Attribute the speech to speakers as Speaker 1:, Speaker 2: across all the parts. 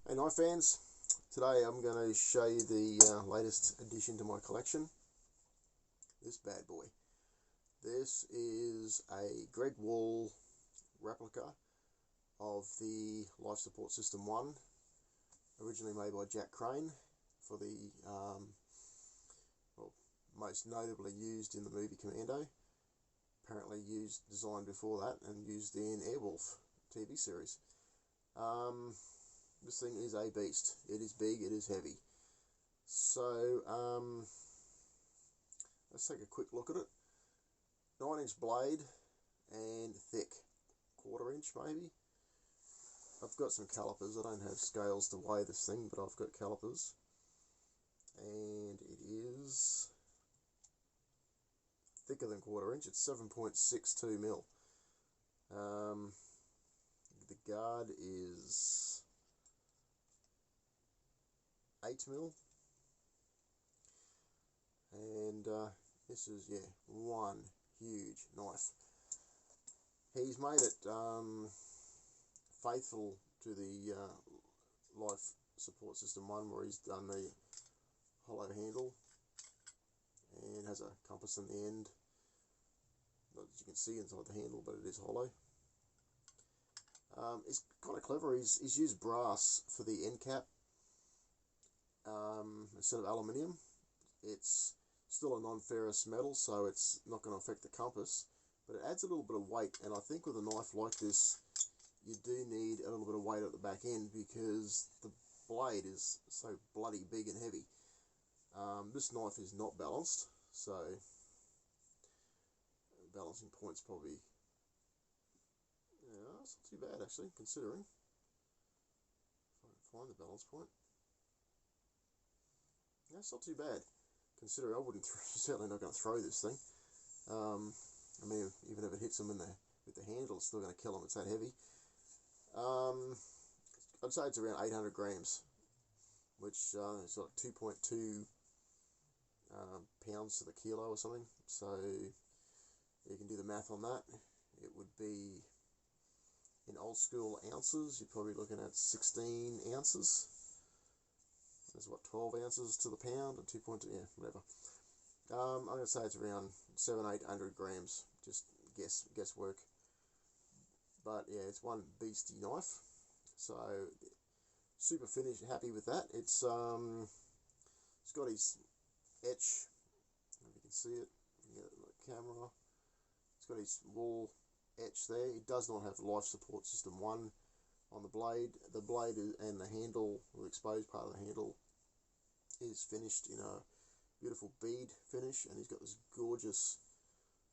Speaker 1: Hey knife fans, today I'm going to show you the latest addition to my collection, this bad boy. This is a Greg Wall replica of the Life Support System 1, originally made by Jack Crane for the, well, most notably used in the movie Commando, apparently designed before that and used in Airwolf TV series. This thing is a beast. It is big, it is heavy. So, let's take a quick look at it. 9-inch blade and thick, 1/4 inch maybe. I've got some calipers. I don't have scales to weigh this thing, but I've got calipers. And it is thicker than 1/4 inch. It's 7.62 mil. The guard is 8 mil, and this is one huge knife. He's made it faithful to the Life Support System 1, where he's done the hollow handle and has a compass in the end. Not that you can see inside the handle, but it is hollow. It's kind of clever. He's used brass for the end cap instead of aluminium. It's still a non-ferrous metal, so it's not going to affect the compass, but it adds a little bit of weight. And I think with a knife like this, you do need a little bit of weight at the back end, because the blade is so bloody big and heavy. This knife is not balanced, so balancing point's probably, it's not too bad actually, considering. If I can find the balance point. Yeah, it's not too bad, considering I wouldn't certainly not going to throw this thing. I mean, even if it hits them with the handle, it's still going to kill them. It's that heavy. I'd say it's around 800 grams, which is like 2.2 pounds to the kilo or something. So you can do the math on that. It would be, in old school ounces, you're probably looking at 16 ounces. There's what, 12 ounces to the pound, and 2.2, yeah, whatever. I'm going to say it's around 700-800 grams, just guesswork. But yeah, it's one beastie knife. So super finished, happy with that. It's got his etch. If you can see it, you can get it on the camera. It's got his wall etch there. It does not have Life Support System 1 on the blade. The blade and the handle, the exposed part of the handle, is finished in a beautiful bead finish, and he's got this gorgeous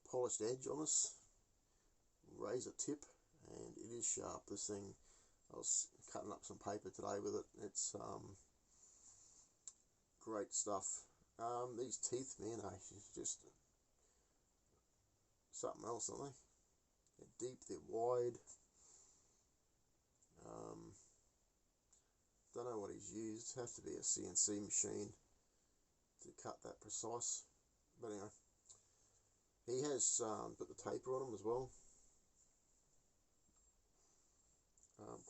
Speaker 1: polished edge on us, razor tip, and it is sharp. This thing, I was cutting up some paper today with it. It's great stuff. These teeth, man, are just something else, aren't they? They're deep, they're wide. Don't know what he's used. Has to be a CNC machine to cut that precise. But anyway, he has put the taper on him as well.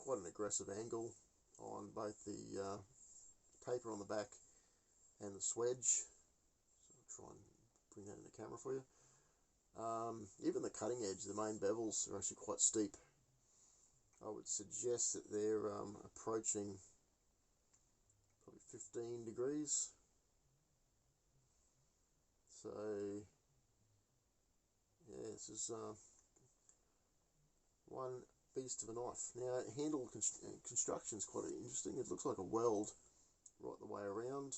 Speaker 1: Quite an aggressive angle on both the taper on the back and the swedge. So I'll try and bring that in the camera for you. Even the cutting edge, the main bevels are actually quite steep. I would suggest that they're approaching probably 15 degrees. So yeah, this is one beast of a knife. Now, handle construction is quite interesting. It looks like a weld right the way around.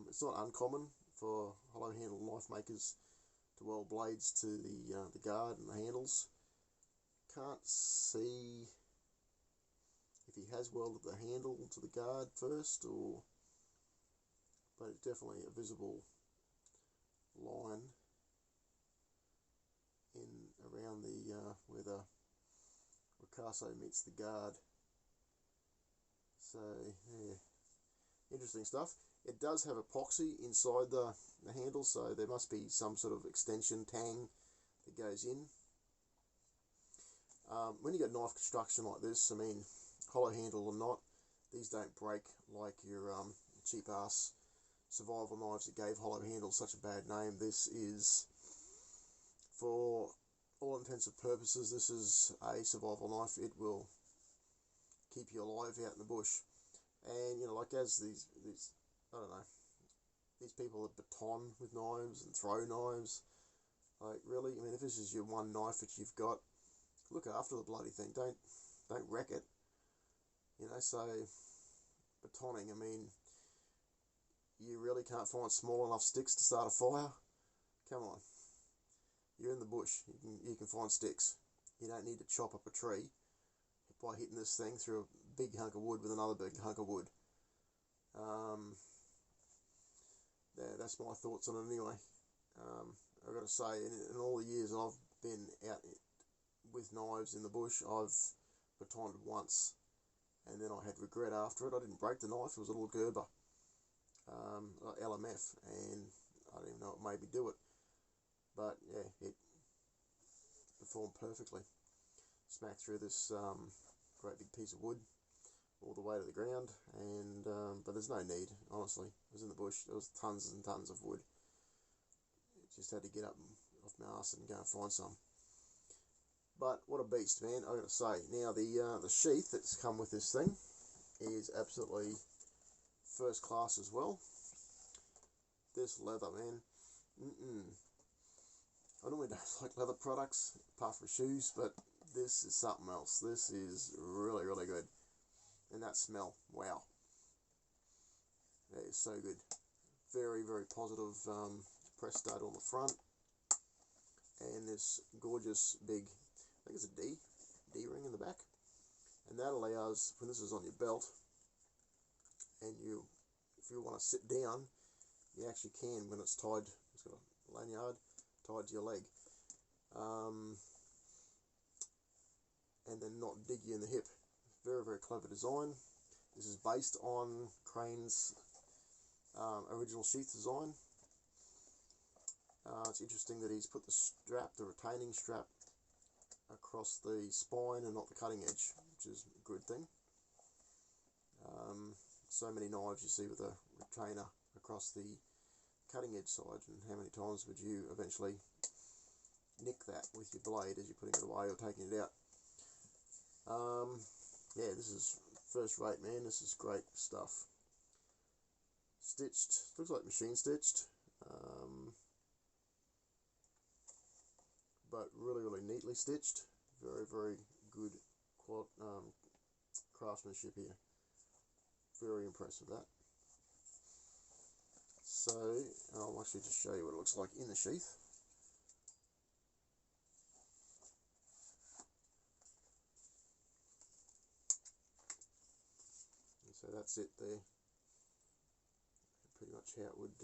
Speaker 1: It's not uncommon for hollow handle knife makers to weld blades to the guard and the handles. Can't see if he has welded the handle to the guard first, but it's definitely a visible line in around the where the ricasso meets the guard. So yeah, interesting stuff. It does have epoxy inside the handle, so there must be some sort of extension tang that goes in. When you get knife construction like this, I mean, hollow handle or not, these don't break like your cheap ass survival knives that gave hollow handles such a bad name. This is, for all intents and purposes, this is a survival knife. It will keep you alive out in the bush. And you know, like as these I don't know, these people that baton with knives and throw knives, like really, I mean, if this is your one knife that you've got, look after the bloody thing. Don't wreck it. You know, so batoning, I mean, you really can't find small enough sticks to start a fire? Come on. You're in the bush. You can find sticks. You don't need to chop up a tree by hitting this thing through a big hunk of wood with another big hunk of wood. That's my thoughts on it anyway. I've got to say, in all the years I've been out with knives in the bush, I've batoned once, and then I had regret after it. I didn't break the knife. It was a little Gerber, LMF, and I don't even know what made me do it. But yeah, it performed perfectly. Smacked through this great big piece of wood all the way to the ground, and but there's no need, honestly. I was in the bush. There was tons and tons of wood. Just had to get up off my ass and go and find some. But what a beast, man! I got to say. Now the sheath that's come with this thing is absolutely first class as well. This leather, man. I normally don't like leather products apart from shoes, but this is something else. This is really, really good. And that smell, wow. That is so good. Very, very positive press stud on the front. And this gorgeous big, I think it's a D ring in the back. And that allows, when this is on your belt, and if you want to sit down, you actually can when it's tied. It's got a lanyard tied to your leg. And then not dig you in the hip. Very, very clever design. This is based on Crane's original sheath design. It's interesting that he's put the retaining strap, across the spine and not the cutting edge, which is a good thing. So many knives you see with a retainer across the cutting edge side, and how many times would you eventually nick that with your blade as you're putting it away or taking it out? Yeah, this is first rate, man. This is great stuff. Stitched, looks like machine stitched, but really, really neatly stitched. Very, very good craftsmanship here. Very impressed with that. So I'll actually just show you what it looks like in the sheath. And so that's it there. Pretty much how it would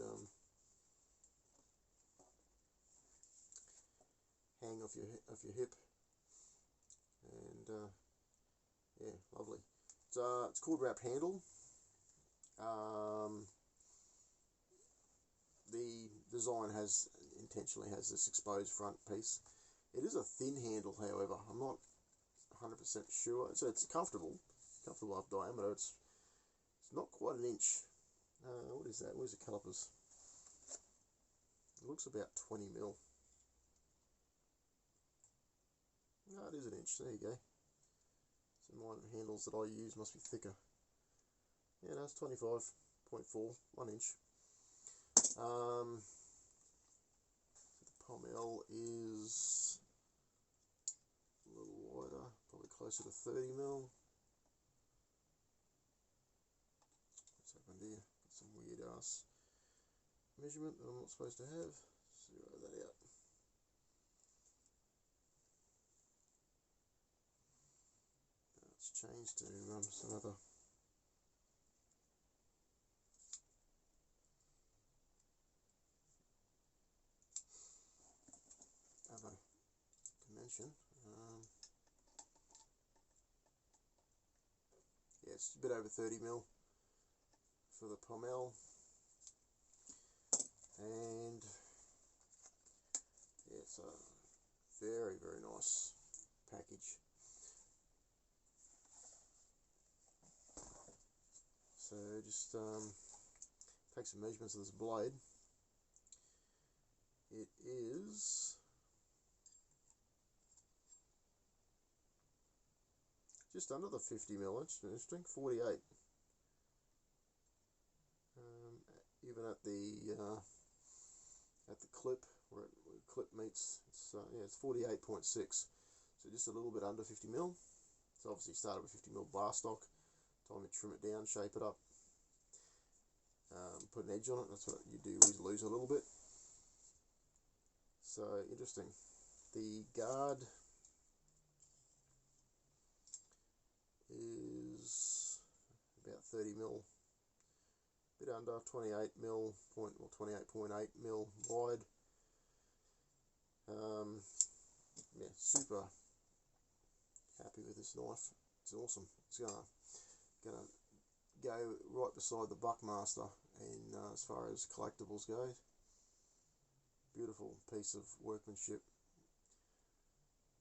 Speaker 1: hang off your hip, and yeah, lovely. It's called wrap handle. The design intentionally has this exposed front piece. It is a thin handle, however. I'm not 100% sure. So it's comfortable of diameter. It's not quite an inch. What is that? Where's the calipers? It looks about 20 mil. No, it is an inch. There you go. So my handles that I use must be thicker. Yeah, no, it's 25.4, 1 inch. The pommel is a little wider, probably closer to 30 mil. What's happened here? Got some weird ass measurement that I'm not supposed to have. Zero that out. It's changed to some other. Dimension. Yeah, it's a bit over 30 mil for the pommel, and yeah, it's a very, very nice package. So just take some measurements of this blade. It is just under the 50mm, interesting, 48. Even at the clip, where the clip meets, it's 48.6. So just a little bit under 50mm. So obviously started with 50mm bar stock. Time to trim it down, shape it up, put an edge on it. That's what you do, is lose a little bit. So interesting. The guard is about 30mm, bit under 28mm, 28.8mm wide. Yeah, super happy with this knife. It's awesome. It's gonna go right beside the Buckmaster in as far as collectibles go. Beautiful piece of workmanship.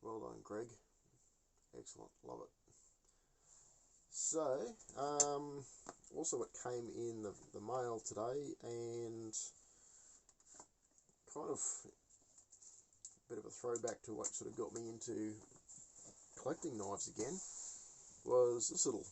Speaker 1: Well done, Greg. Excellent, love it. So, also it came in the mail today, and kind of a bit of a throwback to what sort of got me into collecting knives again, was this little